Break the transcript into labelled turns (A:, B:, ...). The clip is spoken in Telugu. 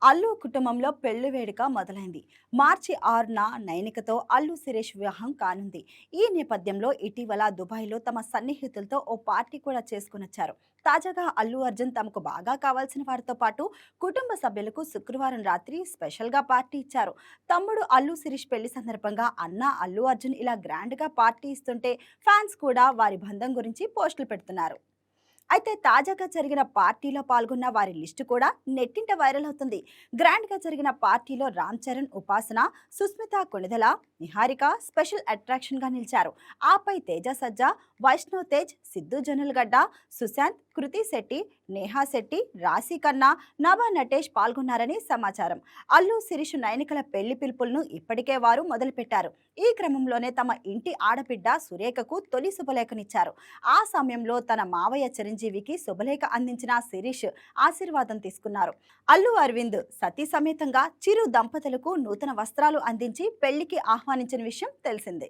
A: అల్లు కుటుంబంలో పెళ్లి వేడుక మొదలైంది. మార్చి 6న నైనికతో అల్లు శిరీష్ వివాహం కానుంది. ఈ నేపథ్యంలో ఇటీవల దుబాయ్‌లో తమ సన్నిహితులతో ఓ పార్టీ కూడా చేసుకొనొచ్చారు. తాజాగా అల్లు అర్జున్ తమకు బాగా కావాల్సిన వారితో పాటు కుటుంబ సభ్యులకు శుక్రవారం రాత్రి స్పెషల్‌గా పార్టీ ఇచ్చారు. తమ్ముడు అల్లు శిరీష్ పెళ్లి సందర్భంగా అన్న అల్లు అర్జున్ ఇలా గ్రాండ్‌గా పార్టీ ఇస్తుంటే ఫ్యాన్స్ కూడా వారి బంధం గురించి పోస్టులు పెడుతున్నారు. అయితే తాజాగా జరిగిన పార్టీలో పాల్గొన్న వారి లిస్టు కూడా నెట్టింట వైరల్ అవుతుంది. గ్రాండ్గా జరిగిన పార్టీలో రామ్ చరణ్, ఉపాసన, సుస్మిత కొణిదెల, నిహారిక స్పెషల్ అట్రాక్షన్గా నిలిచారు. ఆపై తేజ సజ్జా, వైష్ణవ్ తేజ్, సిద్ధు జొన్నలగడ్డ, సుశాంత్, కృతి శెట్టి, నేహా శెట్టి, రాశి ఖన్నా, నభా నటేష్ పాల్గొన్నారని సమాచారం. అల్లు శిరీష్ నయనికల పెళ్లి పిలుపులను ఇప్పటికే వారు మొదలుపెట్టారు. ఈ క్రమంలోనే తమ ఇంటి ఆడబిడ్డ సురేఖకు తొలి శుభలేఖనిచ్చారు. ఆ సమయంలో తన మావయ్య చిరంజీవికి శుభలేఖ అందించిన శిరీష్ ఆశీర్వాదం తీసుకున్నారు. అల్లు అరవింద్ సతీ సమేతంగా చిరు దంపతులకు నూతన వస్త్రాలు అందించి పెళ్లికి ఆహ్వానించిన విషయం తెలిసిందే.